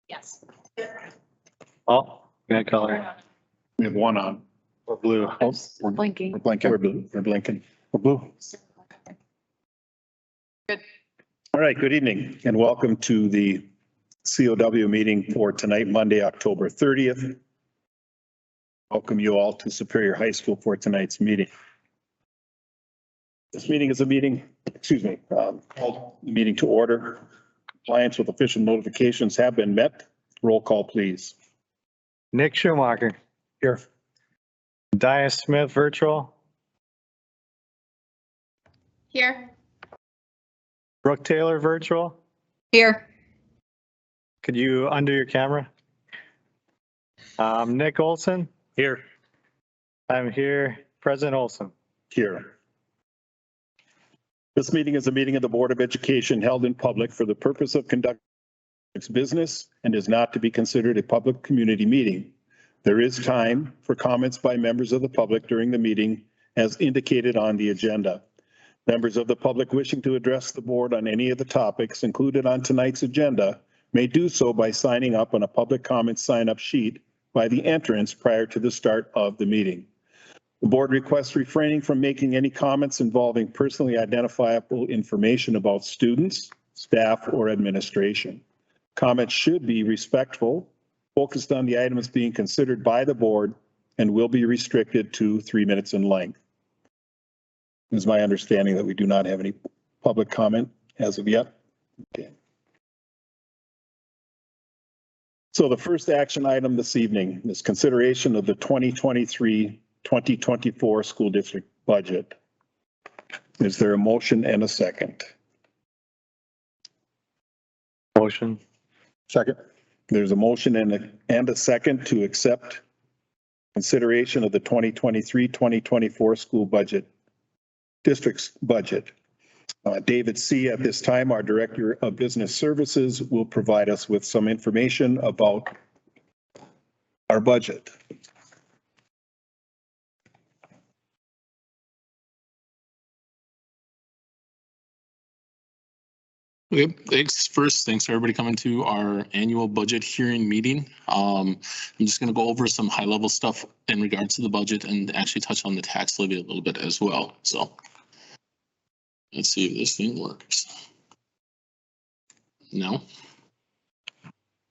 Yes. Oh, yeah, color. We have one on. Or blue. Oh, We're blinking. We're blinking. We're blue. We're blinking. We're blue. Good. All right, good evening and welcome to the COW meeting for tonight, Monday, October 30th. Welcome you all to Superior High School for tonight's meeting. This meeting is a meeting, called the meeting to order. Compliance with official notifications have been met. Roll call, please. Nick Schumacher. Here. Diane Smith, virtual. Here. Brooke Taylor, virtual. Here. Could you undo your camera? Nick Olson. Here. I'm here. President Olson. Here. This meeting is a meeting of the Board of Education held in public for the purpose of conducting its business and is not to be considered a public community meeting. There is time for comments by members of the public during the meeting as indicated on the agenda. Members of the public wishing to address the board on any of the topics included on tonight's agenda may do so by signing up on a public comment sign-up sheet by the entrance prior to the start of the meeting. The board requests refraining from making any comments involving personally identifiable information about students, staff, or administration. Comments should be respectful, focused on the items being considered by the board, and will be restricted to 3 minutes in length. It is my understanding that we do not have any public comment as of yet. Okay. So the first action item this evening is consideration of the 2023-2024 school district budget. Is there a motion and a second? Motion. Second. There's a motion and a second to accept consideration of the 2023-2024 school budget, district's budget. David C. at this time, our Director of Business Services, will provide us with some information about our budget. Okay, thanks. First, thanks for everybody coming to our annual budget hearing meeting. I'm just going to go over some high level stuff in regards to the budget and actually touch on the tax levy a little bit as well. So let's see if this thing works. No.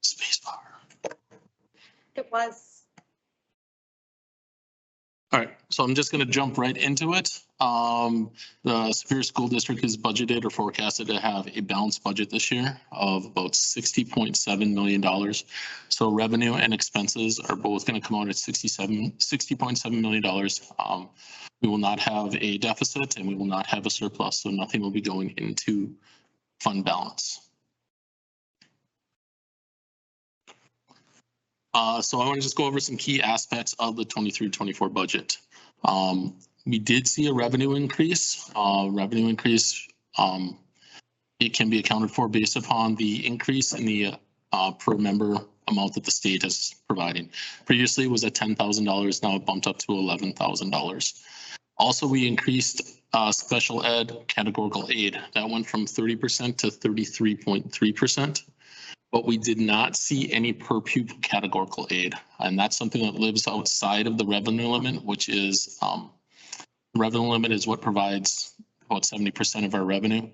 Space bar. It was. All right, so I'm just going to jump right into it. The Superior School District is budgeted or forecasted to have a balanced budget this year of about $60.7 million. So revenue and expenses are both going to come out at $60.7 million. We will not have a deficit and we will not have a surplus, so nothing will be going into fund balance. So I want to just go over some key aspects of the 23-24 budget. We did see a revenue increase. It can be accounted for based upon the increase in the per member amount that the state is providing. Previously it was at $10,000, now it bumped up to $11,000. Also, we increased special ed categorical aid. That went from 30% to 33.3%. But we did not see any per pupil categorical aid. And that's something that lives outside of the revenue limit, which is the revenue limit is what provides about 70% of our revenue.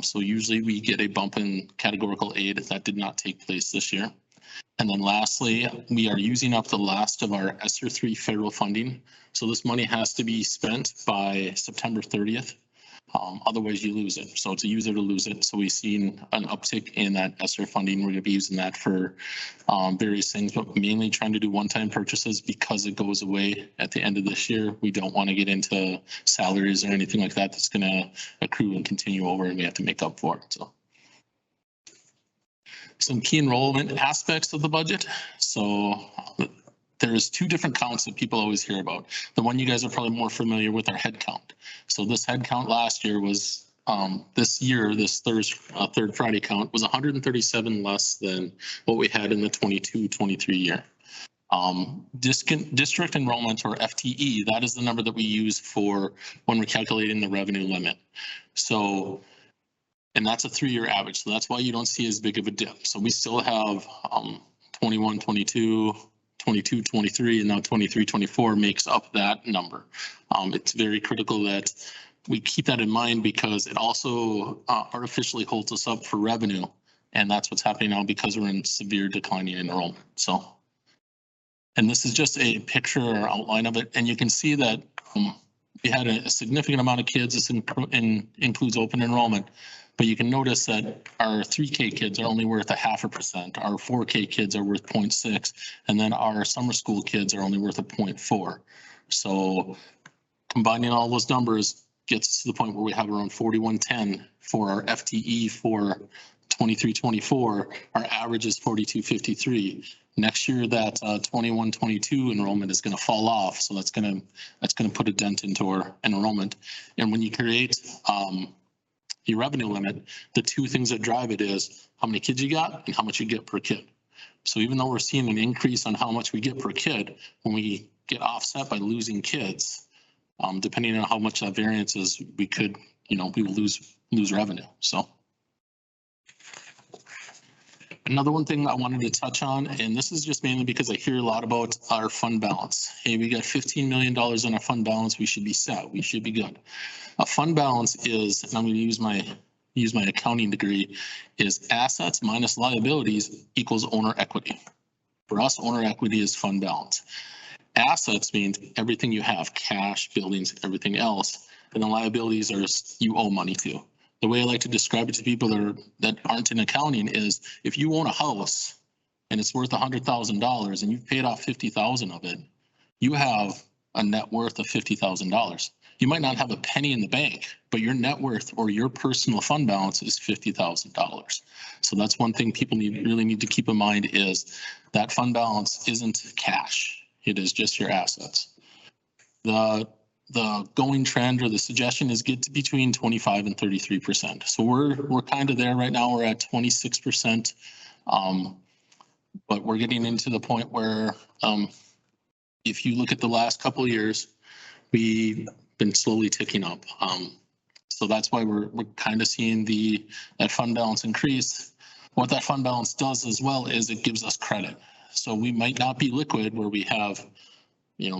So usually we get a bump in categorical aid. That did not take place this year. And then lastly, we are using up the last of our ESSER 3 federal funding. So this money has to be spent by September 30th. Otherwise you lose it. So it's a use it or lose it. So we've seen an uptick in that ESSER funding. We're going to be using that for various things, but mainly trying to do one-time purchases because it goes away at the end of this year. We don't want to get into salaries or anything like that that's going to accrue and continue over and we have to make up for it. So some key enrollment aspects of the budget. So there's two different counts that people always hear about. The one you guys are probably more familiar with are head count. So this head count last year was, this year, this third Friday count was 137 less than what we had in the 22-23 year. District enrollment, or FTE, that is the number that we use for when we're calculating the revenue limit. So And that's a 3-year average. So that's why you don't see as big of a dip. So we still have 21, 22, 22, 23, and now 23, 24 makes up that number. It's very critical that we keep that in mind because it also artificially holds us up for revenue. And that's what's happening now because we're in severe declining enrollment. So, and this is just a picture or outline of it. And you can see that we had a significant amount of kids. This includes open enrollment. But you can notice that our 3K kids are only worth 0.5%. Our 4K kids are worth 0.6. And then our summer school kids are only worth 0.4. So combining all those numbers gets us to the point where we have around 4110 for our FTE for 23-24. Our average is 4253. Next year, that 21-22 enrollment is going to fall off. So that's going to put a dent into our enrollment. And when you create your revenue limit, the two things that drive it is how many kids you got and how much you get per kid. So even though we're seeing an increase on how much we get per kid, when we get offset by losing kids, depending on how much that variance is, we could, we will lose revenue. So another one thing I wanted to touch on, and this is just mainly because I hear a lot about our fund balance. Hey, we got $15 million in our fund balance. We should be set. We should be good. A fund balance is, and I'm going to use my accounting degree, is assets minus liabilities equals owner equity. For us, owner equity is fund balance. Assets means everything you have, cash, buildings, everything else, and the liabilities are you owe money to. The way I like to describe it to people that aren't in accounting is if you own a house and it's worth $100,000 and you've paid off 50,000 of it, you have a net worth of $50,000. You might not have a penny in the bank, but your net worth or your personal fund balance is $50,000. So that's one thing people really need to keep in mind is that fund balance isn't cash. It is just your assets. The going trend or the suggestion is get to between 25 and 33%. So we're kind of there right now. We're at 26%, but we're getting into the point where if you look at the last couple of years, we've been slowly ticking up. So that's why we're kind of seeing that fund balance increase. What that fund balance does as well is it gives us credit. So we might not be liquid where we have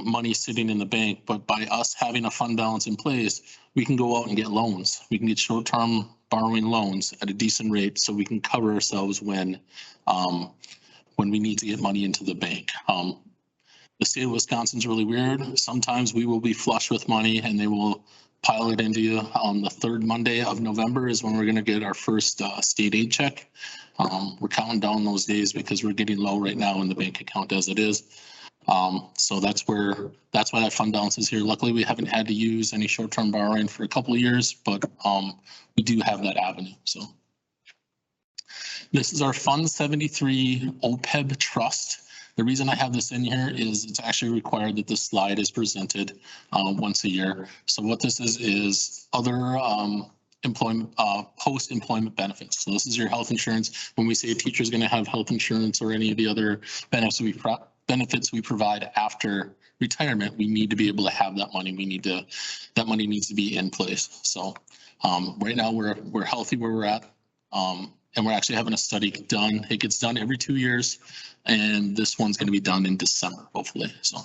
money sitting in the bank, but by us having a fund balance in place, we can go out and get loans. We can get short-term borrowing loans at a decent rate so we can cover ourselves when we need to get money into the bank. The state of Wisconsin's really weird. Sometimes we will be flush with money and they will pile it into you. On the third Monday of November is when we're going to get our first state aid check. We're counting down those days because we're getting low right now in the bank account as it is. So that's why that fund balance is here. Luckily, we haven't had to use any short-term borrowing for a couple of years, but we do have that avenue. So this is our Fund 73 OPEB trust. The reason I have this in here is it's actually required that this slide is presented once a year. So what this is other employment, post-employment benefits. So this is your health insurance. When we say a teacher is going to have health insurance or any of the other benefits we provide after retirement, we need to be able to have that money. That money needs to be in place. So right now we're healthy where we're at. And we're actually having a study done. It gets done every 2 years. And this one's going to be done in December, hopefully. So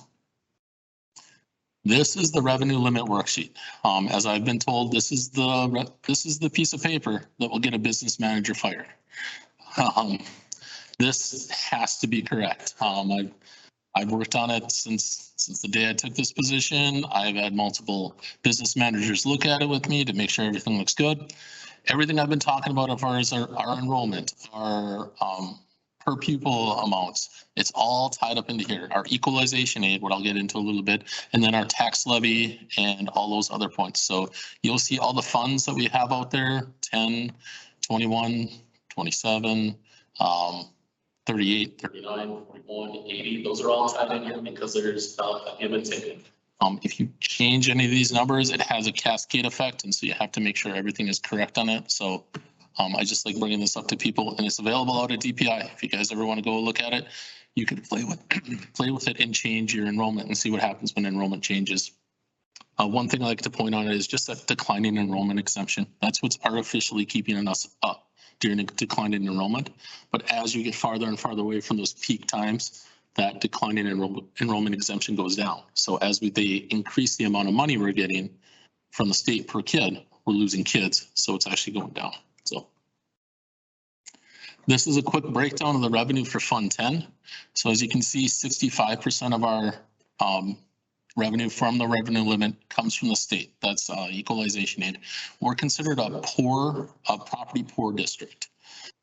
this is the revenue limit worksheet. As I've been told, this is the piece of paper that will get a business manager fired. This has to be correct. I've worked on it since the day I took this position. I've had multiple business managers look at it with me to make sure everything looks good. Everything I've been talking about as far as our enrollment, our per pupil amounts, it's all tied up into here. Our equalization aid, what I'll get into a little bit, and then our tax levy and all those other points. So you'll see all the funds that we have out there, 10, 21, 27, 38, 39, 41, 80. Those are all tied in here because there's a give and take. If you change any of these numbers, it has a cascade effect. And so you have to make sure everything is correct on it. So I just like bringing this up to people, and it's available out at DPI. If you guys ever want to go look at it, you can play with it and change your enrollment and see what happens when enrollment changes. One thing I like to point out is just that declining enrollment exemption. That's what's artificially keeping us up during a decline in enrollment. But as you get farther and farther away from those peak times, that declining enrollment exemption goes down. So as they increase the amount of money we're getting from the state per kid, we're losing kids. So it's actually going down. So this is a quick breakdown of the revenue for Fund 10. So as you can see, 65% of our revenue from the revenue limit comes from the state. That's equalization aid. We're considered a property poor district.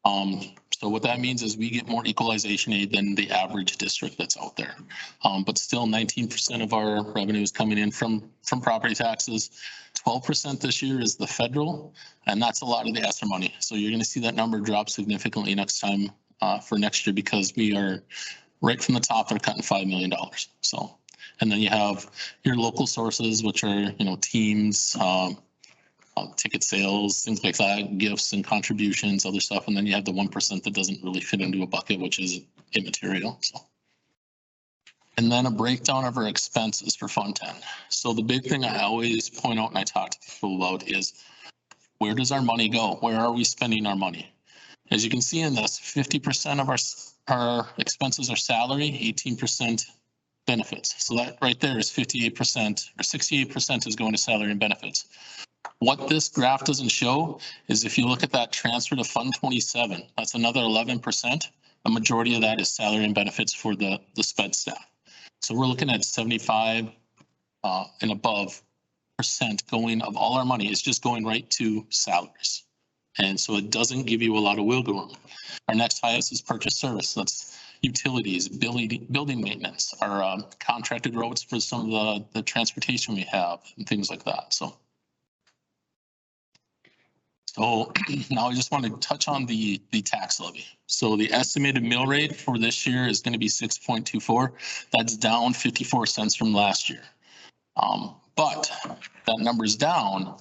So what that means is we get more equalization aid than the average district that's out there. But still 19% of our revenue is coming in from property taxes. 12% this year is the federal, and that's a lot of the ESSER money. So you're going to see that number drop significantly next time for next year, because we are right from the top, they're cutting $5 million. So, and then you have your local sources, which are, teams, ticket sales, things like that, gifts and contributions, other stuff. And then you have the 1% that doesn't really fit into a bucket, which is immaterial. So. And then a breakdown of our expenses for Fund 10. So the big thing I always point out and I talk to people about is, where does our money go? Where are we spending our money? As you can see in this, 50% of our expenses are salary, 18% benefits. So that right there is 58% or 68% is going to salary and benefits. What this graph doesn't show is if you look at that transfer to Fund 27, that's another 11%. A majority of that is salary and benefits for the SPED staff. So we're looking at 75 and above % going of all our money is just going right to salaries. And so it doesn't give you a lot of wiggle room. Our next highest is purchase service. That's utilities, building maintenance, our contracted roads for some of the transportation we have and things like that. So now I just want to touch on the tax levy. So the estimated mill rate for this year is going to be 6.24. That's down 54 cents from last year. But that number is down,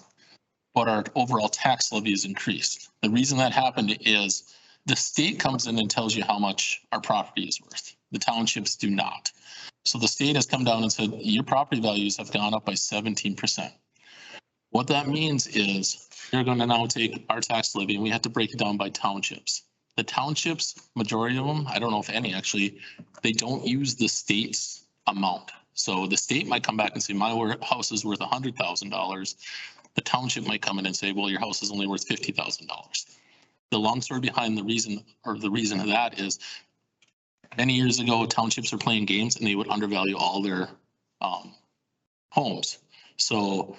but our overall tax levy is increased. The reason that happened is the state comes in and tells you how much our property is worth. The townships do not. So the state has come down and said, your property values have gone up by 17%. What that means is they're going to now take our tax levy and we have to break it down by townships. The townships, majority of them, I don't know if any actually, they don't use the state's amount. So the state might come back and say, my house is worth $100,000. The township might come in and say, well, your house is only worth $50,000. The long story behind the reason of that is many years ago, townships were playing games and they would undervalue all their homes. So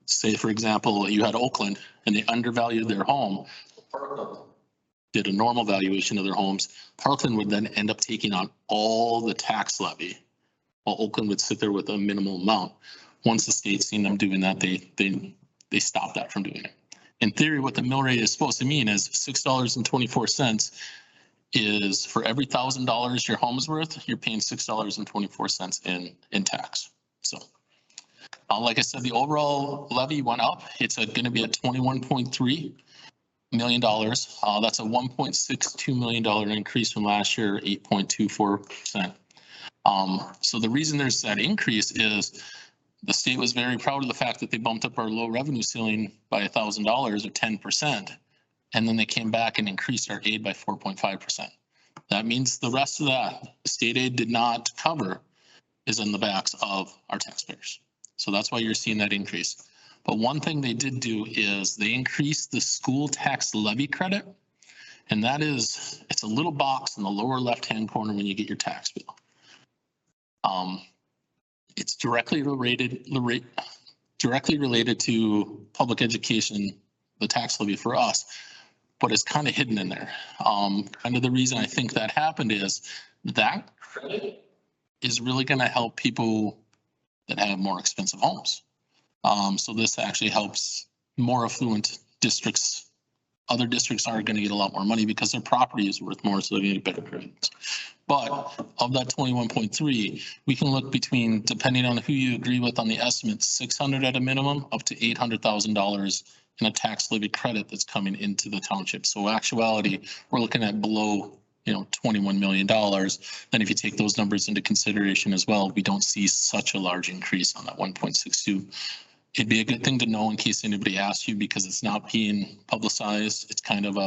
say, for example, you had Oakland and they undervalued their home. Parkland did a normal valuation of their homes. Parkland would then end up taking on all the tax levy, while Oakland would sit there with a minimal amount. Once the state seen them doing that, they stopped that from doing it. In theory, what the mill rate is supposed to mean is $6.24 is for every $1,000 your home is worth, you're paying $6.24 in tax. So. Like I said, the overall levy went up. It's going to be at $21.3 million. That's a $1.62 million increase from last year, 8.24%. So the reason there's that increase is the state was very proud of the fact that they bumped up our low revenue ceiling by $1,000 or 10%. And then they came back and increased our aid by 4.5%. That means the rest of that state aid did not cover is in the backs of our taxpayers. So that's why you're seeing that increase. But one thing they did do is they increased the school tax levy credit. And that is, it's a little box in the lower left-hand corner when you get your tax bill. It's directly related to public education, the tax levy for us, but it's kind of hidden in there. Kind of the reason I think that happened is that credit is really going to help people that have more expensive homes. So this actually helps more affluent districts. Other districts are going to get a lot more money because their property is worth more, so they're going to get better credits. But of that 21.3, we can look between, depending on who you agree with on the estimate, 600 at a minimum up to $800,000 in a tax levy credit that's coming into the township. So actuality, we're looking at below $21 million. Then if you take those numbers into consideration as well, we don't see such a large increase on that 1.62. It'd be a good thing to know in case anybody asks you, because it's not being publicized. It's kind of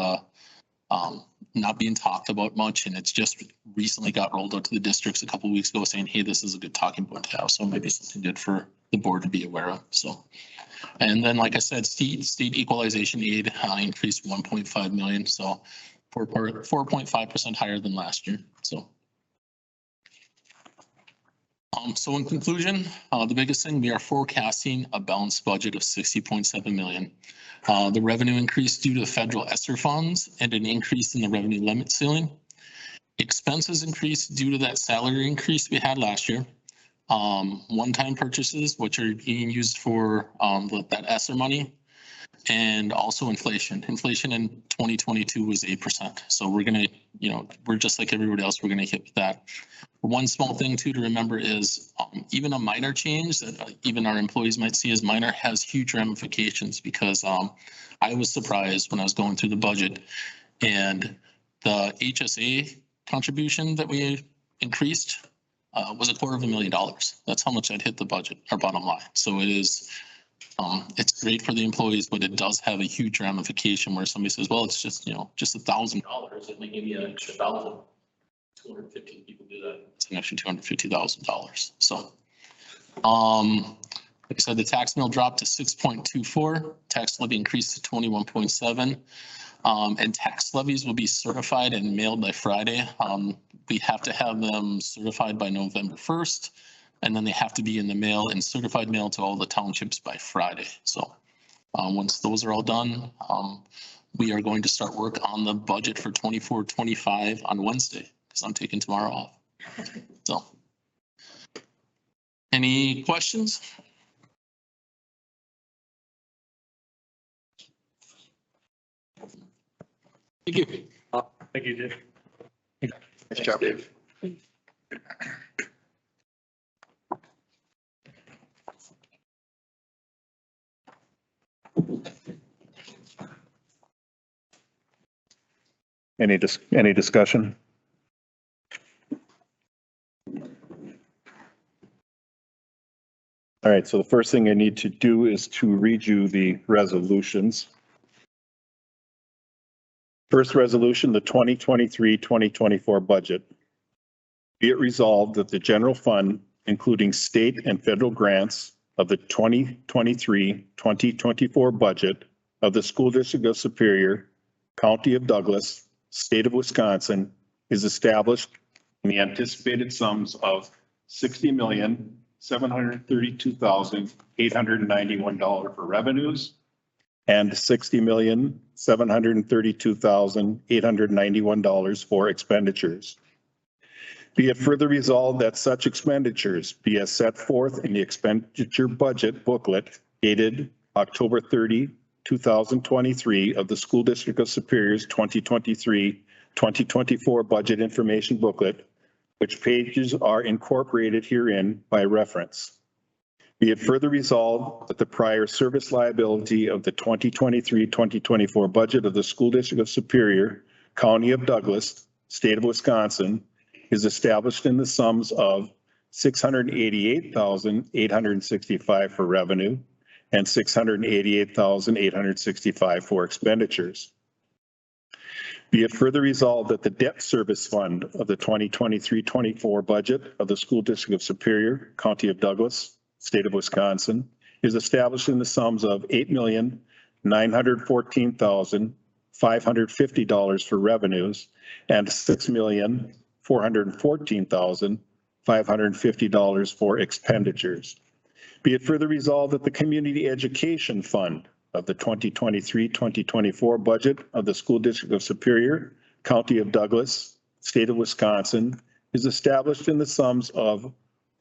not being talked about much, and it's just recently got rolled out to the districts a couple of weeks ago saying, hey, this is a good talking point to have. So maybe something good for the board to be aware of. So, and then, like I said, state equalization aid increased 1.5 million. So 4.5% higher than last year. So in conclusion, the biggest thing, we are forecasting a balanced budget of 60.7 million. The revenue increase due to federal ESSER funds and an increase in the revenue limit ceiling. Expenses increased due to that salary increase we had last year. One-time purchases, which are being used for that ESSER money, and also inflation. Inflation in 2022 was 8%. So we're going to, we're just like everybody else, we're going to hit that. One small thing too to remember is even a minor change that even our employees might see as minor has huge ramifications, because I was surprised when I was going through the budget, and the HSA contribution that we increased was $250,000. That's how much that hit the budget, our bottom line. So it is, it's great for the employees, but it does have a huge ramification where somebody says, well, it's just, just $1,000. It may give you an extra $1,000. 250 people do that. It's an extra $250,000. So, like I said, the tax mill dropped to 6.24. Tax levy increased to 21.7. And tax levies will be certified and mailed by Friday. We have to have them certified by November 1st, and then they have to be in the mail and certified mail to all the townships by Friday. So once those are all done, we are going to start work on the budget for 24-25 on Wednesday, because I'm taking tomorrow off. So, any questions? Thank you. Thank you, Dave. Nice job, Dave. Any discussion? All right, so the first thing I need to do is to read you the resolutions. First resolution, the 2023-2024 budget. Be it resolved that the general fund, including state and federal grants of the 2023-2024 budget of the School District of Superior, County of Douglas, State of Wisconsin, is established in the anticipated sums of $60,732,891 for revenues and $60,732,891 for expenditures. Be it further resolved that such expenditures be as set forth in the expenditure budget booklet dated October 30, 2023 of the School District of Superior's 2023-2024 budget information booklet, which pages are incorporated herein by reference. Be it further resolved that the prior service liability of the 2023-2024 budget of the School District of Superior, County of Douglas, State of Wisconsin, is established in the sums of $688,865 for revenue and $688,865 for expenditures. Be it further resolved that the debt service fund of the 2023-24 budget of the School District of Superior, County of Douglas, State of Wisconsin, is established in the sums of $8,914,550 for revenues and $6,414,550 for expenditures. Be it further resolved that the Community Education Fund of the 2023-2024 budget of the School District of Superior, County of Douglas, State of Wisconsin, is established in the sums of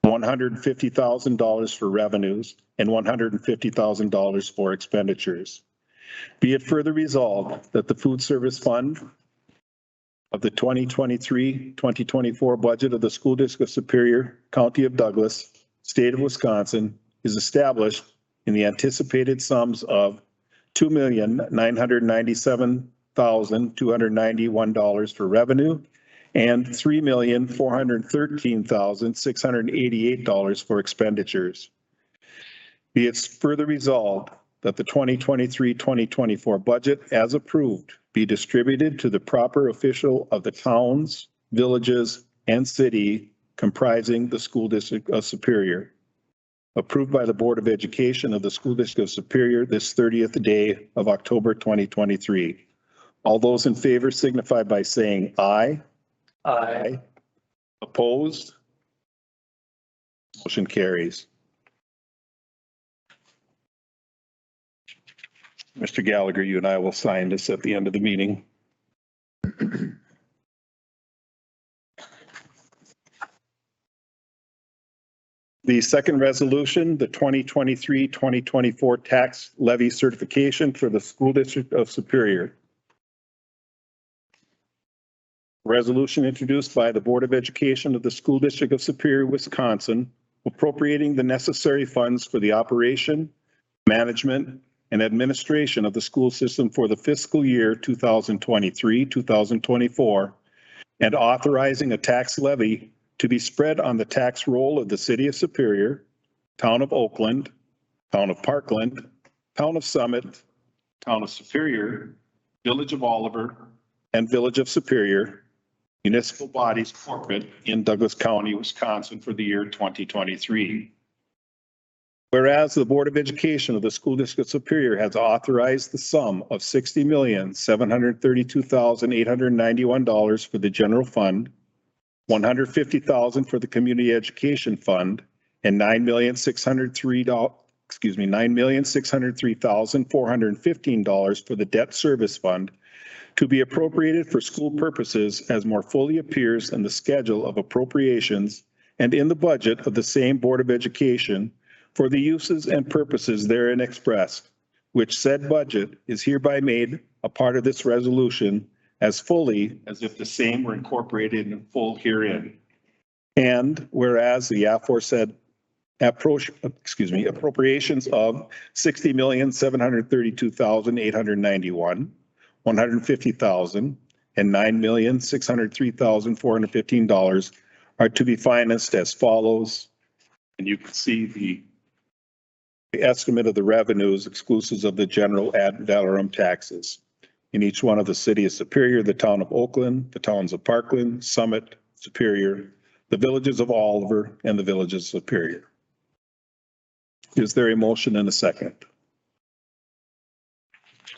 $150,000 for revenues and $150,000 for expenditures. Be it further resolved that the Food Service Fund of the 2023-2024 budget of the School District of Superior, County of Douglas, State of Wisconsin, is established in the anticipated sums of $2,997,291 for revenue and $3,413,688 for expenditures. Be it further resolved that the 2023-2024 budget as approved be distributed to the proper official of the towns, villages, and city comprising the School District of Superior. Approved by the Board of Education of the School District of Superior this 30th day of October 2023. All those in favor signify by saying aye. Aye. Opposed? Motion carries. Mr. Gallagher, you and I will sign this at the end of the meeting. The second resolution, the 2023-2024 tax levy certification for the School District of Superior. Resolution introduced by the Board of Education of the School District of Superior, Wisconsin, appropriating the necessary funds for the operation, management, and administration of the school system for the fiscal year 2023-2024, and authorizing a tax levy to be spread on the tax roll of the City of Superior, Town of Oakland, Town of Parkland, Town of Summit, Town of Superior, Village of Oliver, and Village of Superior, municipal bodies corporate in Douglas County, Wisconsin for the year 2023. Whereas the Board of Education of the School District of Superior has authorized the sum of $60,732,891 for the general fund, $150,000 for the community education fund, and $9,603,415 for the debt service fund to be appropriated for school purposes as more fully appears in the schedule of appropriations and in the budget of the same Board of Education for the uses and purposes therein expressed, which said budget is hereby made a part of this resolution as fully as if the same were incorporated in full herein. And whereas the aforesaid appropriations of $60,732,891, $150,000, and $9,603,415 are to be financed as follows. And you can see the estimate of the revenues exclusive of the general ad valorem taxes in each one of the City of Superior, the Town of Oakland, the Towns of Parkland, Summit, Superior, the Villages of Oliver, and the Villages of Superior. Is there a motion and a second?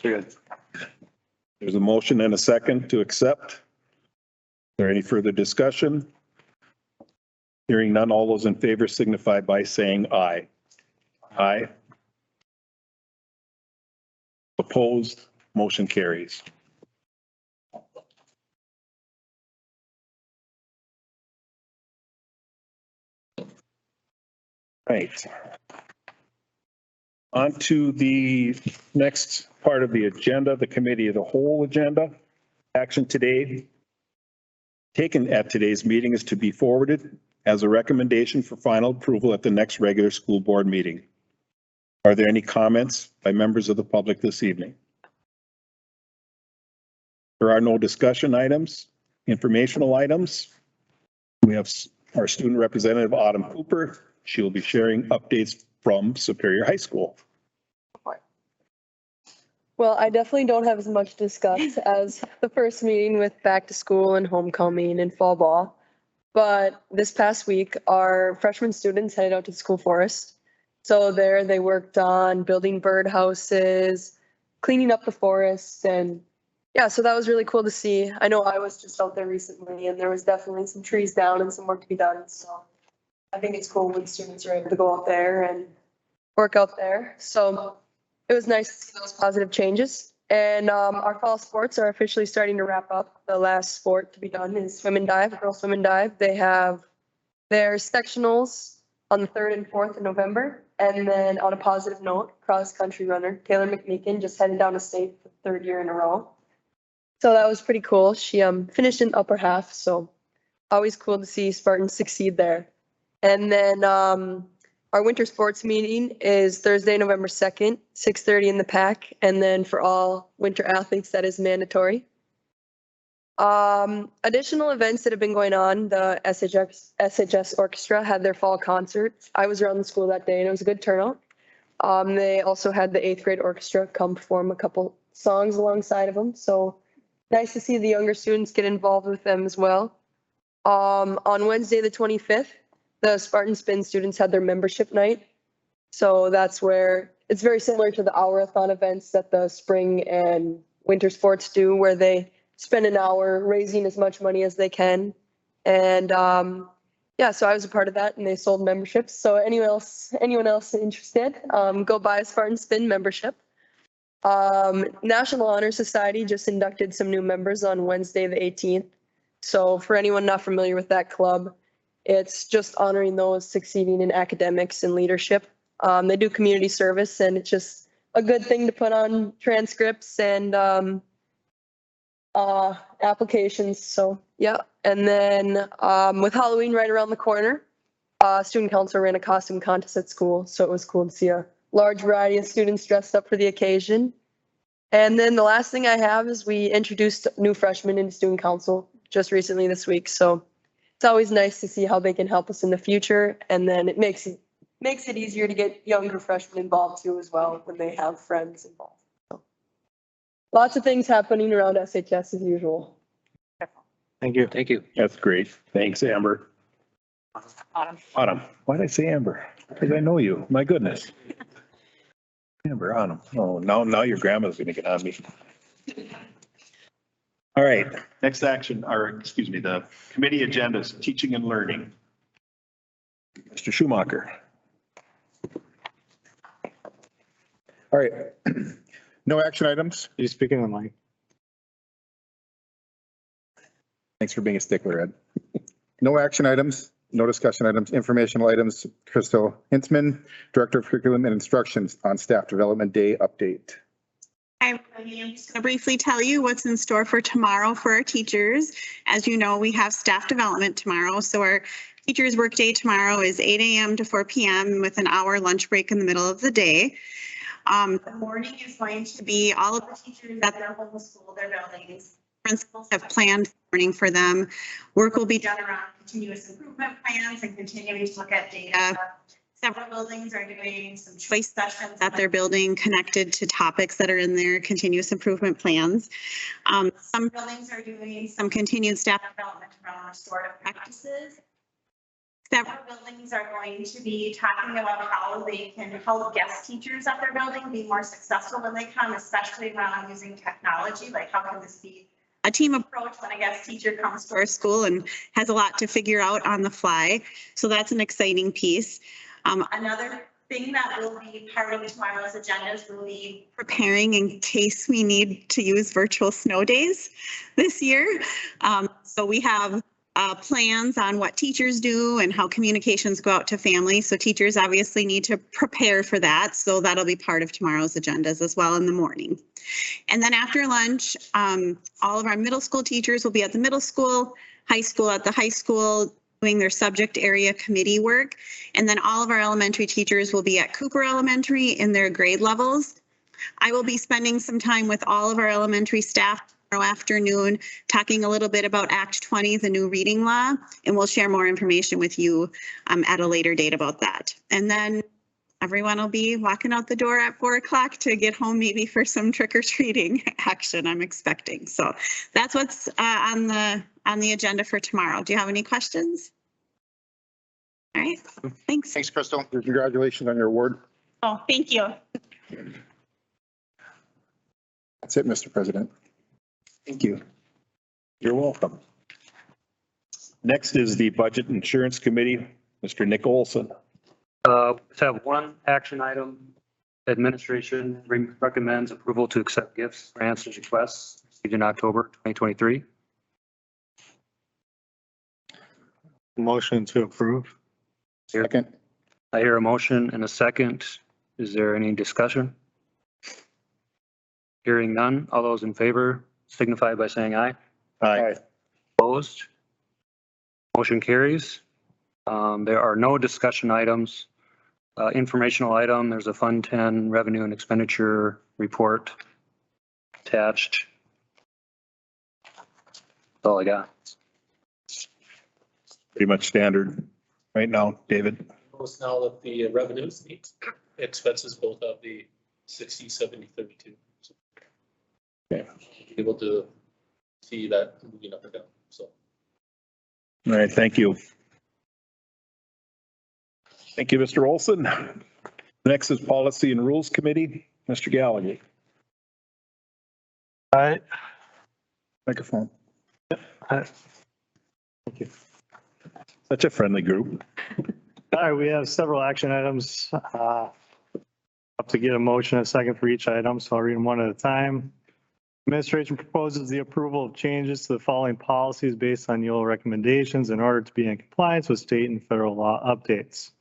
Good. There's a motion and a second to accept. Is there any further discussion? Hearing none, all those in favor signify by saying aye. Aye. Opposed? Motion carries. Right. On to the next part of the agenda, the Committee of the Whole agenda. Action today taken at today's meeting is to be forwarded as a recommendation for final approval at the next regular school board meeting. Are there any comments by members of the public this evening? There are no discussion items, informational items. We have our student representative, Autumn Cooper. She will be sharing updates from Superior High School. Well, I definitely don't have as much to discuss as the first meeting with back to school and homecoming and fall ball. But this past week, our freshman students headed out to the school forest. So there they worked on building birdhouses, cleaning up the forest, and yeah, so that was really cool to see. I know I was just out there recently and there was definitely some trees down and some work to be done. So I think it's cool when students are able to go out there and work out there. So it was nice to see those positive changes. And our fall sports are officially starting to wrap up. The last sport to be done is swim and dive, girls swim and dive. They have their sectionals on the 3rd and 4th of November. And then on a positive note, cross-country runner Taylor McMeekin just headed down to state for the 3rd year in a row. So that was pretty cool. She finished in upper half, so always cool to see Spartans succeed there. And then our winter sports meeting is Thursday, November 2nd, 6:30 in the PAC. And then for all winter athletes, that is mandatory. Additional events that have been going on, the SHS Orchestra had their fall concert. I was around the school that day and it was a good turnout. They also had the 8th grade orchestra come perform a couple songs alongside of them. So nice to see the younger students get involved with them as well. On Wednesday, the 25th, the Spartan Spin students had their membership night. So that's where it's very similar to the hour-a-thon events that the spring and winter sports do, where they spend an hour raising as much money as they can. And yeah, so I was a part of that and they sold memberships. So anyone else interested, go buy a Spartan Spin membership. National Honor Society just inducted some new members on Wednesday, the 18th. So for anyone not familiar with that club, it's just honoring those succeeding in academics and leadership. They do community service and it's just a good thing to put on transcripts and applications. So yeah. And then with Halloween right around the corner, student council ran a costume contest at school. So it was cool to see a large variety of students dressed up for the occasion. And then the last thing I have is we introduced new freshmen into student council just recently this week. So it's always nice to see how they can help us in the future. And then it makes it easier to get younger freshmen involved too as well when they have friends involved. So lots of things happening around SHS as usual. Thank you. Thank you. That's great. Thanks, Amber. Autumn. Why did I say Amber? Because I know you. My goodness. Amber, Autumn. Oh, now your grandma's gonna get on me. All right, next action, the committee agendas, teaching and learning. Mr. Schumacher. All right. No action items. You speaking on mic? Thanks for being a stickler, Ed. No action items, no discussion items, informational items. Crystal Hintzman, Director of Curriculum and Instructions on Staff Development Day update. I'm just going to briefly tell you what's in store for tomorrow for our teachers. As you know, we have staff development tomorrow. So our teachers' workday tomorrow is 8 a.m. to 4 p.m. with an hour lunch break in the middle of the day. The morning is going to be all of the teachers at their home school, their buildings. Principals have planned the morning for them. Work will be done around continuous improvement plans and continuing to look at data. Several buildings are doing some choice sessions at their building connected to topics that are in their continuous improvement plans. Some buildings are doing some continued staff development around restorative practices. Several buildings are going to be talking about how they can help guest teachers at their building be more successful when they come, especially around using technology. Like how can this be a team approach when a guest teacher comes to our school and has a lot to figure out on the fly. So that's an exciting piece. Another thing that will be part of tomorrow's agendas will be preparing in case we need to use virtual snow days this year. So we have plans on what teachers do and how communications go out to families. So teachers obviously need to prepare for that. So that'll be part of tomorrow's agendas as well in the morning. And then after lunch, all of our middle school teachers will be at the middle school, high school at the high school, doing their subject area committee work. And then all of our elementary teachers will be at Cooper Elementary in their grade levels. I will be spending some time with all of our elementary staff tomorrow afternoon, talking a little bit about Act 20, the new reading law, and we'll share more information with you at a later date about that. And then everyone will be walking out the door at 4 o'clock to get home, maybe for some trick-or-treating action, I'm expecting. So that's what's on the agenda for tomorrow. Do you have any questions? All right, thanks. Thanks, Crystal. Congratulations on your award. Oh, thank you. That's it, Mr. President. Thank you. You're welcome. Next is the Budget and Insurance Committee, Mr. Nick Olson. Let's have one action item. Administration recommends approval to accept gifts, grants, and requests received in October 2023. Motion to approve. Second. I hear a motion and a second. Is there any discussion? Hearing none. All those in favor signify by saying aye. Aye. Opposed? Motion carries. There are no discussion items. Informational item, there's a Fund 10 revenue and expenditure report attached. all I got. Pretty much standard right now, David. Notice now that the revenues, the expenses both have the 60, 70, 32. So Okay. able to see that moving up or down, so. All right, thank you. Thank you, Mr. Olson. Next is Policy and Rules Committee, Mr. Gallagher. All right. Microphone. Thank you. Such a friendly group. All right, we have several action items. Up to get a motion, a second for each item, so I'll read them one at a time. Administration proposes the approval of changes to the following policies based on Neola recommendations in order to be in compliance with state and federal law updates.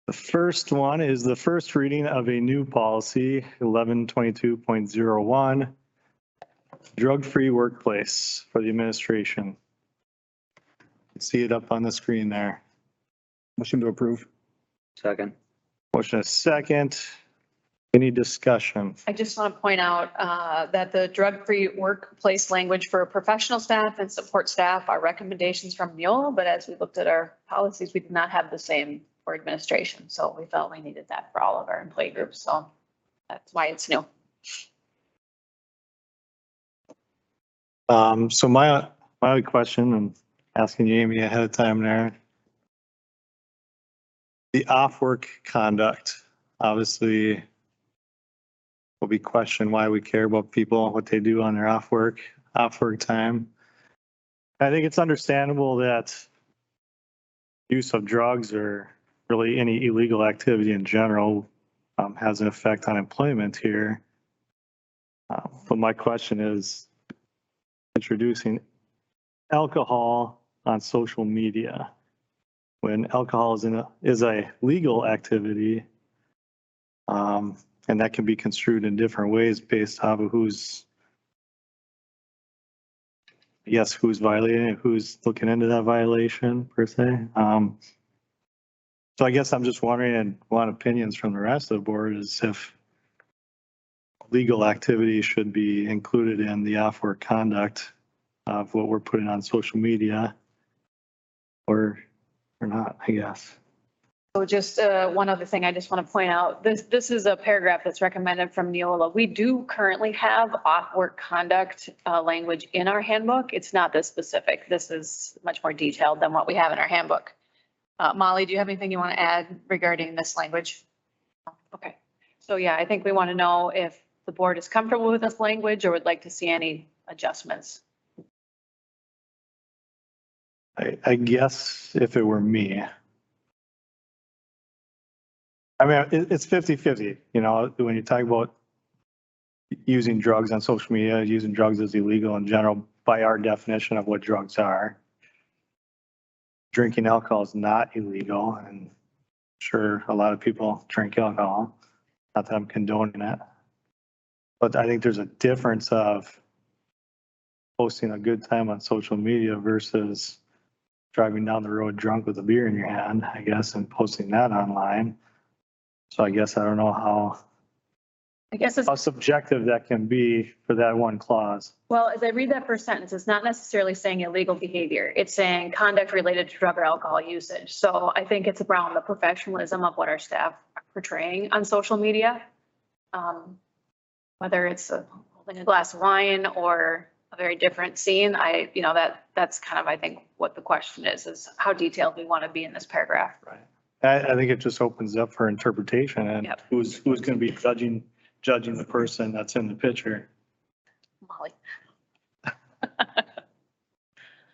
The first one is the first reading of a new policy, 1122.01, drug-free workplace for the administration. You see it up on the screen there. Motion to approve. Second. Motion is second. Any discussion? I just want to point out that the drug-free workplace language for professional staff and support staff are recommendations from Neola, but as we looked at our policies, we did not have the same for administration. So we felt we needed that for all of our employee groups. So that's why it's new. So my only question, and asking you, Amy, ahead of time there. The off-work conduct, obviously, will be questioned why we care about people, what they do on their off-work time. I think it's understandable that use of drugs or really any illegal activity in general has an effect on employment here. But my question is introducing alcohol on social media when alcohol is a legal activity. And that can be construed in different ways based off of who's violating it, who's looking into that violation per se. So I guess I'm just wondering and want opinions from the rest of the board is if legal activity should be included in the off-work conduct of what we're putting on social media or not, I guess. So just one other thing I just want to point out, this is a paragraph that's recommended from Neola. We do currently have off-work conduct language in our handbook. It's not this specific. This is much more detailed than what we have in our handbook. Molly, do you have anything you want to add regarding this language? Okay. So yeah, I think we want to know if the board is comfortable with this language or would like to see any adjustments. I guess if it were me, I mean, it's 50-50, you know, when you talk about using drugs on social media, using drugs is illegal in general by our definition of what drugs are. Drinking alcohol is not illegal, and sure, a lot of people drink alcohol. Not that I'm condoning it. But I think there's a difference of posting a good time on social media versus driving down the road drunk with a beer in your hand, I guess, and posting that online. So I guess I don't know how subjective that can be for that one clause. Well, as I read that first sentence, it's not necessarily saying illegal behavior. It's saying conduct related to drug or alcohol usage. So I think it's around the professionalism of what our staff are portraying on social media. Whether it's holding a glass of wine or a very different scene, that's kind of, I think, what the question is how detailed we want to be in this paragraph. Right. I think it just opens up for interpretation and Yep. who's going to be judging the person that's in the picture. Molly.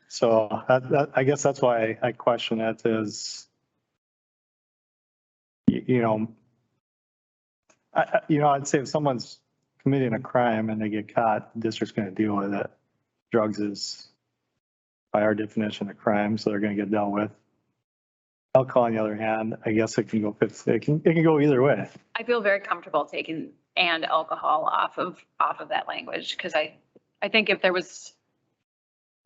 So I guess that's why I question that is, I'd say if someone's committing a crime and they get caught, the district's going to deal with it. Drugs is, by our definition, a crime, so they're going to get dealt with. Alcohol, on the other hand, I guess it can go it can go either way. I feel very comfortable taking and alcohol off of that language because I think if there was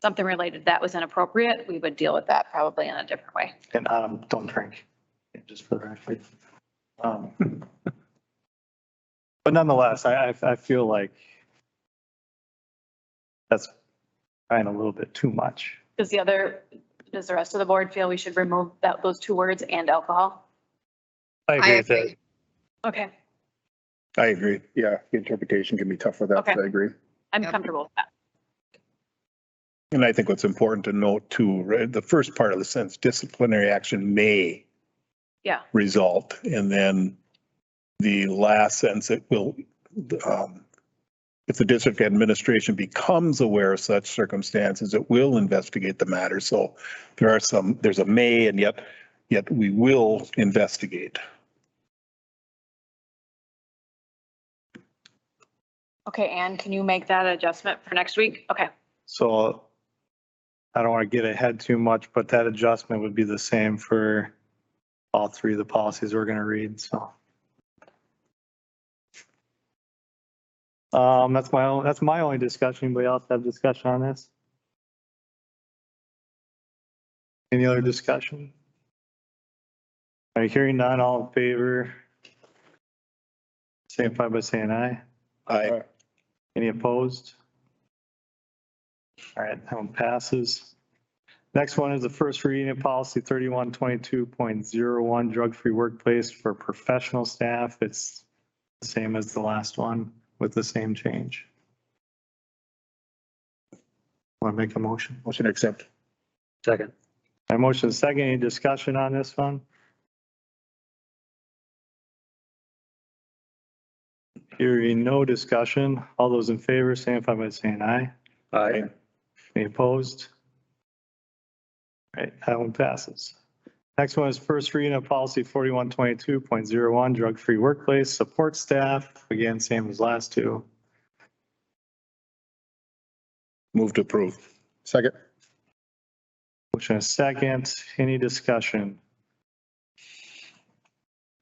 something related that was inappropriate, we would deal with that probably in a different way. And don't drink, just for the record. But nonetheless, I feel like that's trying a little bit too much. Does the rest of the board feel we should remove those two words and alcohol? I agree with that. Okay, I agree. Yeah, the interpretation can be tough with that, Okay. so I agree. I'm comfortable with that. And I think what's important to note too, right, the first part of the sentence, disciplinary action may Yeah. result, and then the last sentence, it will, if the district administration becomes aware of such circumstances, it will investigate the matter. So there's a may, and yet we will investigate. Okay, Ann, can you make that adjustment for next week? Okay, So I don't want to get ahead too much, but that adjustment would be the same for all three of the policies we're going to read, so. That's my only discussion. Anybody else have discussion on this? Any other discussion? Are you hearing none? All in favor? Signify by saying aye. Aye. Any opposed? All right, that one passes. Next one is the first reading of policy 3122.01, drug-free workplace for professional staff. It's the same as the last one with the same change. Want to make a motion? Motion to accept. Second. My motion is second. Any discussion on this one? Hearing no discussion. All those in favor, signify by saying aye. Aye. Any opposed? All right, that one passes. Next one is first reading of policy 4122.01, drug-free workplace support staff. Again, same as last two. Move to approve. Second. Motion is second. Any discussion?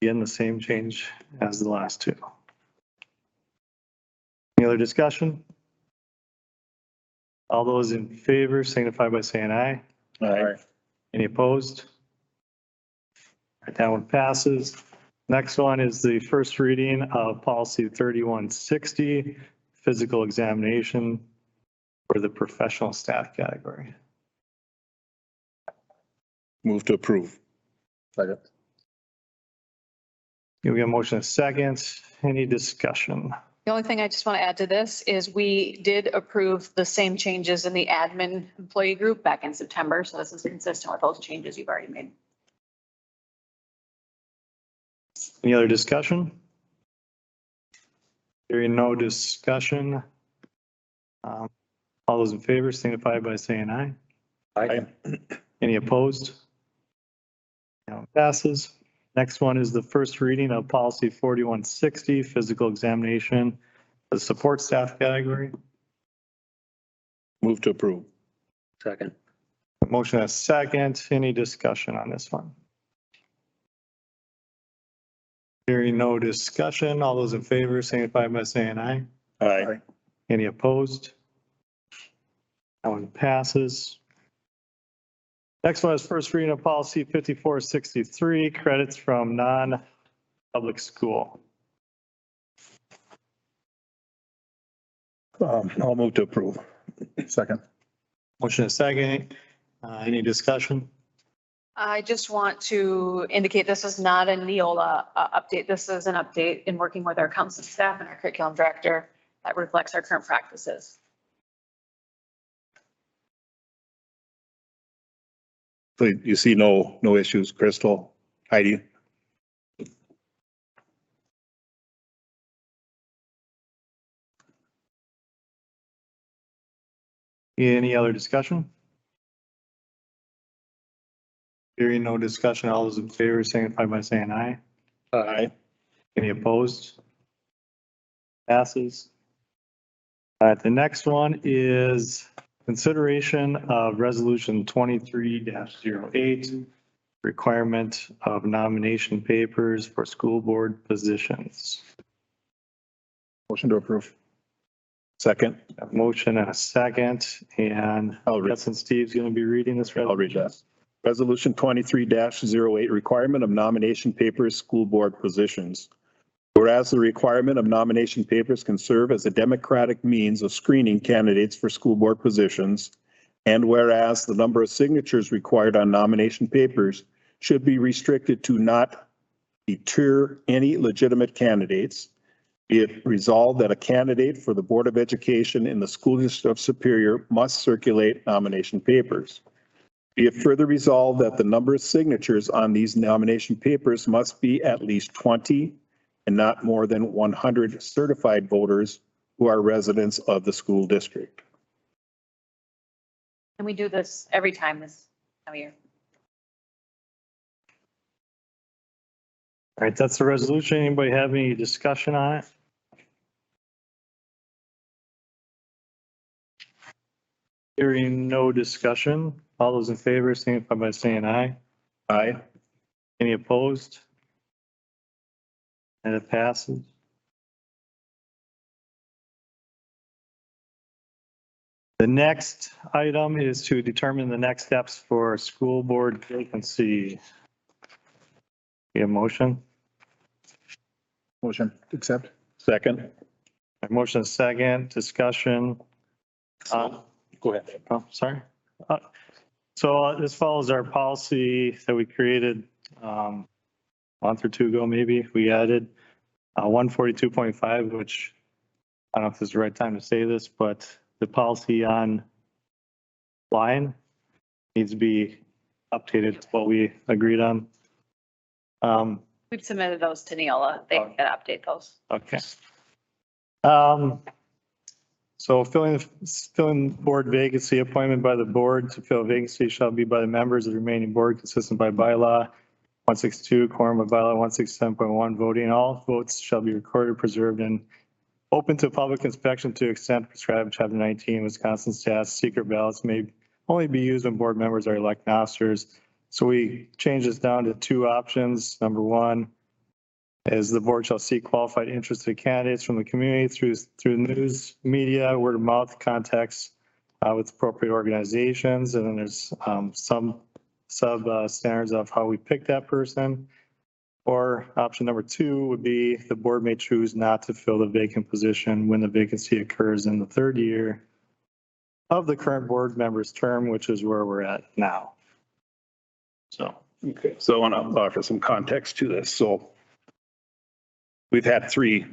Again, the same change as the last two. Any other discussion? All those in favor signify by saying aye. Aye. Any opposed? All right, that one passes. Next one is the first reading of policy 3160, physical examination for the professional staff category. Move to approve. Second. We have a motion and a second. Any discussion? the only thing I just want to add to this is we did approve the same changes in the admin employee group back in September, so this is consistent with those changes you've already made. Any other discussion? Hearing no discussion. All those in favor signify by saying aye. Aye. Any opposed? Now passes. Next one is the first reading of policy 4160, physical examination, the support staff category. Move to approve. Second. Motion has second. Any discussion on this one? Hearing no discussion. All those in favor signify by saying aye. Aye. Any opposed? That one passes. Next one is first reading of policy 5463, credits from non-public school. I'll move to approve. Second. Motion is second. Any discussion? I just want to indicate this is not a Neola update. This is an update in working with our counseling staff and our curriculum director that reflects our current practices. So you see no issues, Crystal, Heidi? Any other discussion? Hearing no discussion, all those in favor signify by saying aye. Aye. Any opposed? Passes. All right, the next one is consideration of resolution 23-08, requirement of nomination papers for school board positions. Motion to approve. Second. A motion and a second, and I'll read. since Steve's going to be reading this. I'll read that. Resolution 23-08, requirement of nomination papers, school board positions. Board whereas the requirement of nomination papers can serve as a democratic means of screening candidates for school board positions, and whereas the number of signatures required on nomination papers should be restricted to not deter any legitimate candidates, be it resolved that a candidate for the Board of Education in the School District of Superior must circulate nomination papers. Be it further resolved that the number of signatures on these nomination papers must be at least 20 and not more than 100 certified voters who are residents of the school district. And we do this every time this time of year. All right, that's the resolution. Anybody have any discussion on it? Hearing no discussion, all those in favor, signify by saying aye. Aye. Any opposed? And it passes. The next item is to determine the next steps for school board vacancy. We have motion. Motion to accept. Second. A motion is second, discussion. Go ahead. Oh, sorry. So this follows our policy that we created a month or two ago, maybe. We added 142.5, which I don't know if this is the right time to say this, but the policy on line needs to be updated to what we agreed on. We've submitted those to Neola. They can update those. Okay. So filling board vacancy, appointment by the board to fill vacancy shall be by the members of the remaining board consistent by bylaw 162, quorum by bylaw 167.1, voting. All votes shall be recorded, preserved, and open to public inspection to the extent prescribed in Chapter 19 Wisconsin stats. Secret ballots may only be used when board members are elected officers. So we changed this down to two options. Number one is the board shall seek qualified interested candidates from the community through news, media, word of mouth contacts with appropriate organizations. And then there's some standards of how we pick that person. Or option number two would be the board may choose not to fill the vacant position when the vacancy occurs in the third year of the current board member's term, which is where we're at now. So. Okay, so I want to offer some context to this. So we've had 3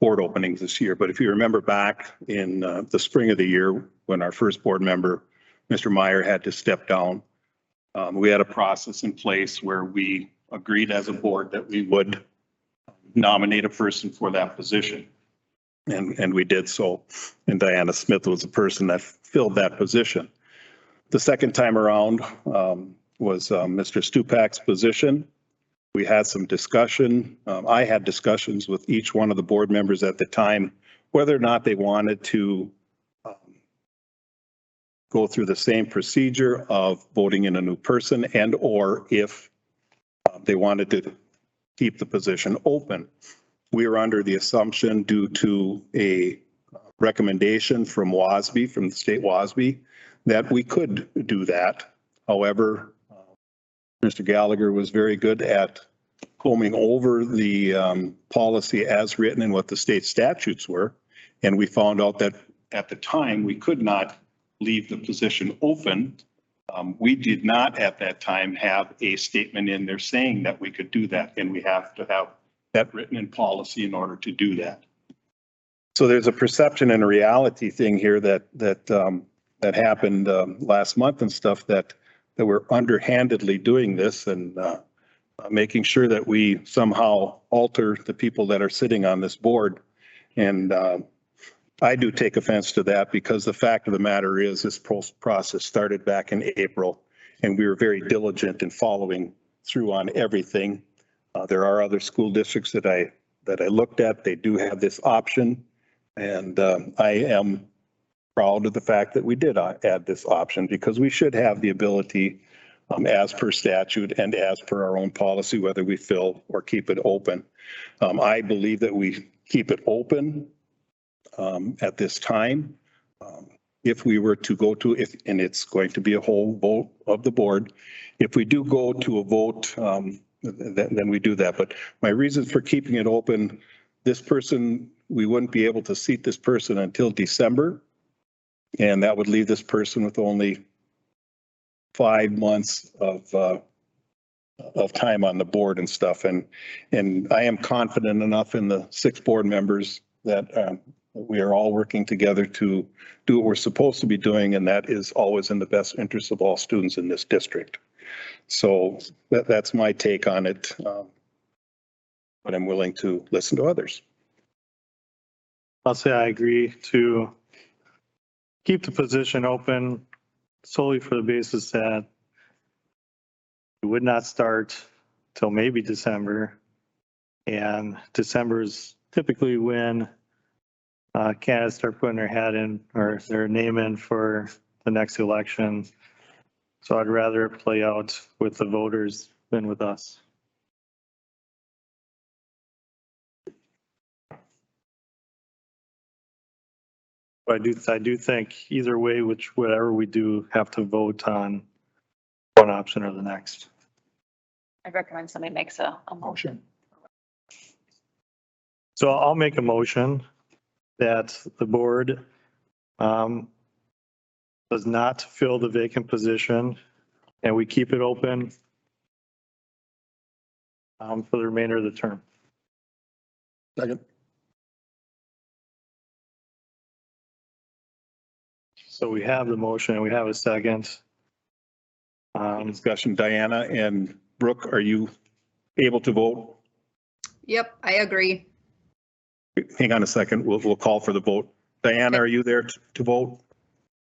board openings this year, but if you remember back in the spring of the year when our first board member, Mr. Meyer, had to step down, we had a process in place where we agreed as a board that we would nominate a person for that position. And we did so. And Diana Smith was the person that filled that position. The second time around was Mr. Stupak's position. We had some discussion. I had discussions with each one of the board members at the time, whether or not they wanted to go through the same procedure of voting in a new person and or if they wanted to keep the position open. We were under the assumption due to a recommendation from WASB, from the state WASB, that we could do that. However, Mr. Gallagher was very good at combing over the policy as written and what the state statutes were. And we found out that at the time we could not leave the position open. We did not at that time have a statement in there saying that we could do that. And we have to have that written in policy in order to do that. So there's a perception and a reality thing here that happened last month and stuff that we're underhandedly doing this and making sure that we somehow alter the people that are sitting on this board. And I do take offense to that because the fact of the matter is this process started back in April and we were very diligent in following through on everything. There are other school districts that I looked at. They do have this option. And I am proud of the fact that we did add this option because we should have the ability as per statute and as per our own policy, whether we fill or keep it open. I believe that we keep it open at this time. If we were to go to, and it's going to be a whole vote of the board, if we do go to a vote then we do that. But my reason for keeping it open, this person, we wouldn't be able to seat this person until December. And that would leave this person with only 5 months of time on the board and stuff. And I am confident enough in the 6 board members that we are all working together to do what we're supposed to be doing. And that is always in the best interest of all students in this district. So that's my take on it. But I'm willing to listen to others. I'll say I agree to keep the position open solely for the basis that it would not start till maybe December. And December is typically when candidates start putting their hat in or their name in for the next election. So I'd rather it play out with the voters than with us. But I do think either way, whatever we do, have to vote on one option or the next. I'd recommend somebody makes a motion. So I'll make a motion that the board does not fill the vacant position and we keep it open for the remainder of the term. Second. So we have the motion and we have a second. Discussion. Diana and Brooke, are you able to vote? Yep, I agree. Hang on a second. We'll call for the vote. Diana, are you there to vote?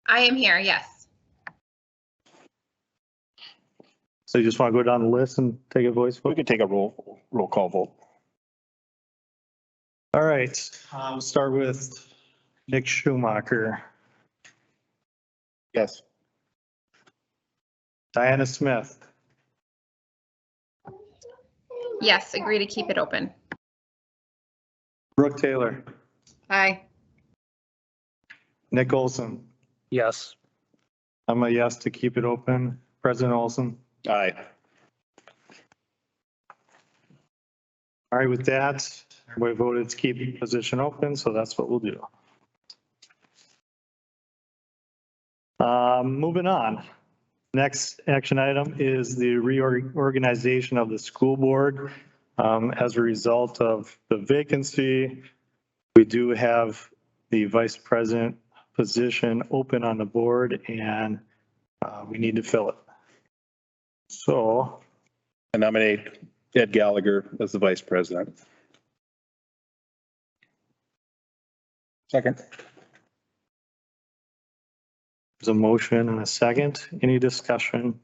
I am here, yes. So you just want to go down the list and take a voice We vote? can take a roll call vote. All right, we'll start with Nick Schumacher, Yes. Diana Smith, Yes, agree to keep it open. Brooke Taylor, Aye. Nick Olson. Yes. I'm a yes to keep it open. President Olson. Aye. All right, with that, everybody voted to keep the position open, so that's what we'll do. Moving on. Next action item is the reorganization of the school board. As a result of the vacancy, we do have the vice president position open on the board and we need to fill it. So I nominate Ed Gallagher as the vice president. Second. there's a motion and a second. Any discussion?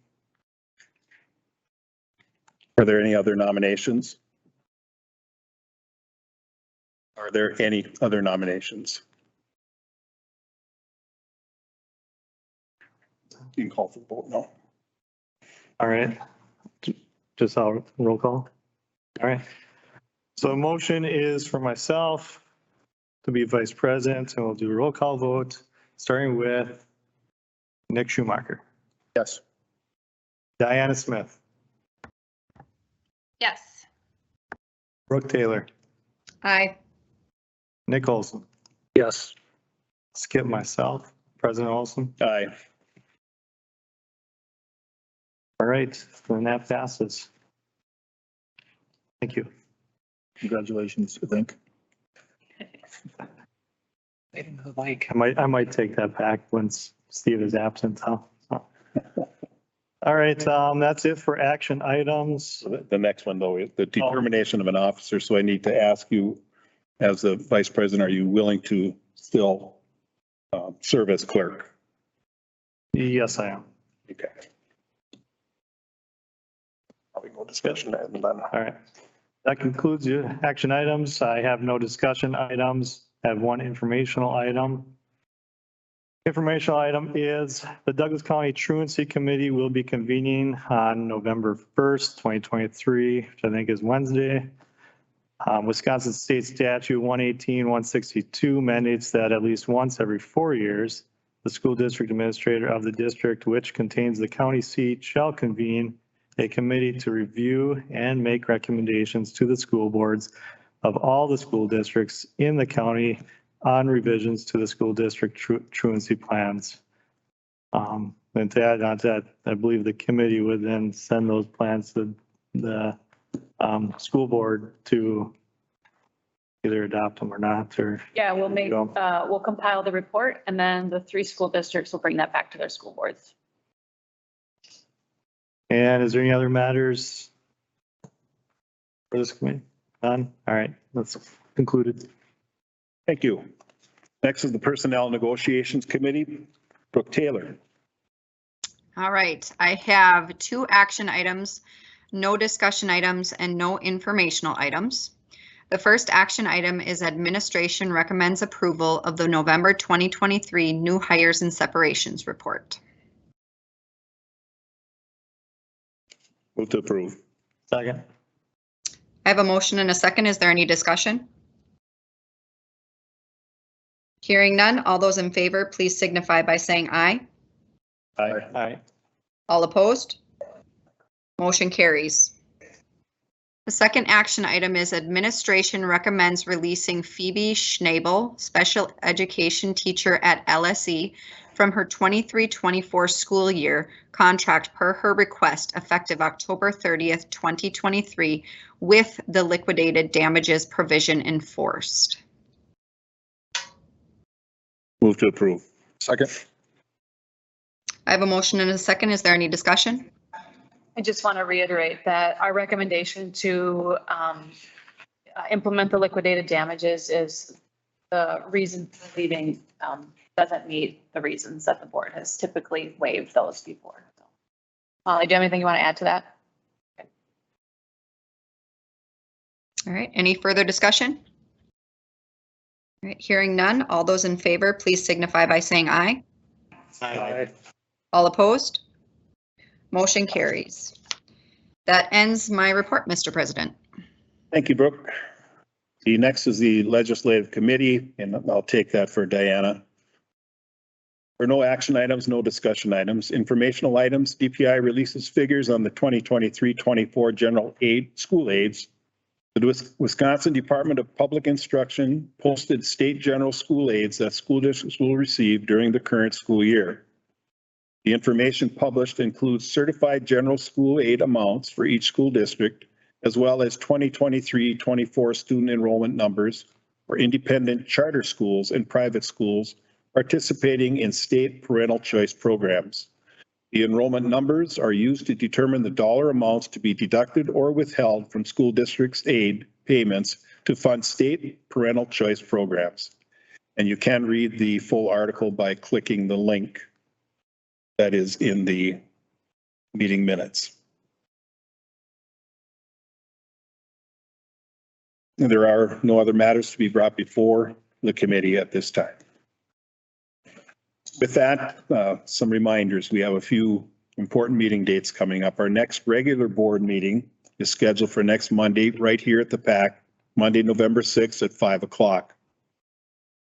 Are there any other nominations? Are there any other nominations? You can call for the vote now. All right. Just a roll call. All right. So a motion is for myself to be vice president, and we'll do a roll call vote, starting with Nick Schumacher, Yes. Diana Smith, Yes. Brooke Taylor, Aye. Nick Olson, Yes. skip myself, President Olson. Aye. All right, then that passes. Thank you. Congratulations, I think. I might take that back once Steve is absent, huh? All right, that's it for action items. The next one, though, is the determination of an officer. So I need to ask you, as the vice president, are you willing to still serve as clerk? Yes, I am. Okay. Probably no discussion item then. All right. That concludes your action items. I have no discussion items. I have one informational item. Informational item is the Douglas County Truancy Committee will be convening on November 1st, 2023, which I think is Wednesday. Wisconsin State Statute 118-162 mandates that at least once every 4 years, the school district administrator of the district which contains the county seat shall convene a committee to review and make recommendations to the school boards of all the school districts in the county on revisions to the school district truancy plans. And to add on to that, I believe the committee would then send those plans to the school board to either adopt them or not, or. Yeah, we'll compile the report and then the 3 school districts will bring that back to their school boards. And is there any other matters for this committee? None? All right, that's concluded. Thank you. Next is the Personnel Negotiations Committee. Brooke Taylor. All right, I have 2 action items, no discussion items, and no informational items. The first action item is administration recommends approval of the November 2023 new hires and separations report. Move to approve. Second. I have a motion and a second. Is there any discussion? Hearing none, all those in favor, please signify by saying aye. Aye. All opposed? Motion carries. The second action item is administration recommends releasing Phoebe Schnabel, special education teacher at LSE, from her 23-24 school year contract per her request effective October 30th, 2023, with the liquidated damages provision enforced. Move to approve. Second. I have a motion and a second. Is there any discussion? I just want to reiterate that our recommendation to implement the liquidated damages is the reason for leaving doesn't meet the reasons that the board has typically waived those before. Molly, do you have anything you want to add to that? Okay. All right, any further discussion? All right, hearing none, all those in favor, please signify by saying aye. Aye. All opposed? Motion carries. That ends my report, Mr. President. Thank you, Brooke. The next is the Legislative Committee, and I'll take that for Diana. For no action items, no discussion items, informational items, DPI releases figures on the 2023-24 general aid, school aids. The Wisconsin Department of Public Instruction posted state general school aids that school districts will receive during the current school year. The information published includes certified general school aid amounts for each school district, as well as 2023-24 student enrollment numbers for independent charter schools and private schools participating in state parental choice programs. The enrollment numbers are used to determine the dollar amounts to be deducted or withheld from school districts' aid payments to fund state parental choice programs. And you can read the full article by clicking the link that is in the meeting minutes. And there are no other matters to be brought before the committee at this time. With that, some reminders. We have a few important meeting dates coming up. Our next regular board meeting is scheduled for next Monday, right here at the PAC, Monday, November 6th at 5 o'clock.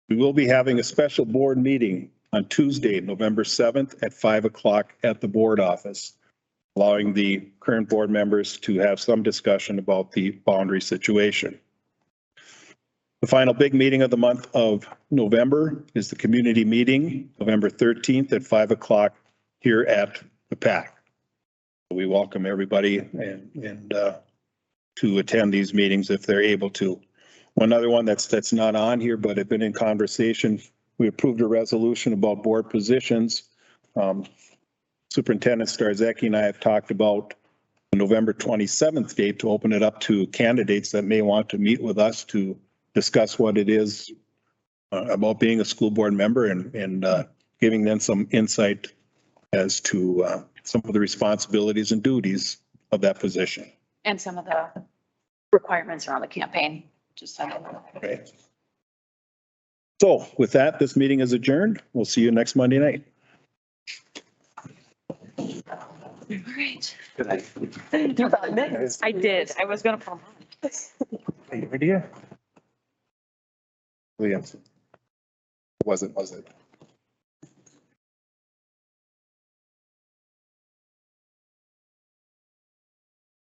We will be having a special board meeting on Tuesday, November 7th at 5 o'clock at the board office, allowing the current board members to have some discussion about the boundary situation. The final big meeting of the month of November is the community meeting, November 13th at 5 o'clock here at the PAC. We welcome everybody and to attend these meetings if they're able to. One other one that's not on here, but have been in conversation. We approved a resolution about board positions. Superintendent Starzecki and I have talked about the November 27th date to open it up to candidates that may want to meet with us to discuss what it is about being a school board member and giving them some insight as to some of the responsibilities and duties of that position. And some of the requirements around the campaign, just so you know. Okay. So with that, this meeting is adjourned. We'll see you next Monday night. All right. I did. I was gonna put them on. Idea? Williams. Was it?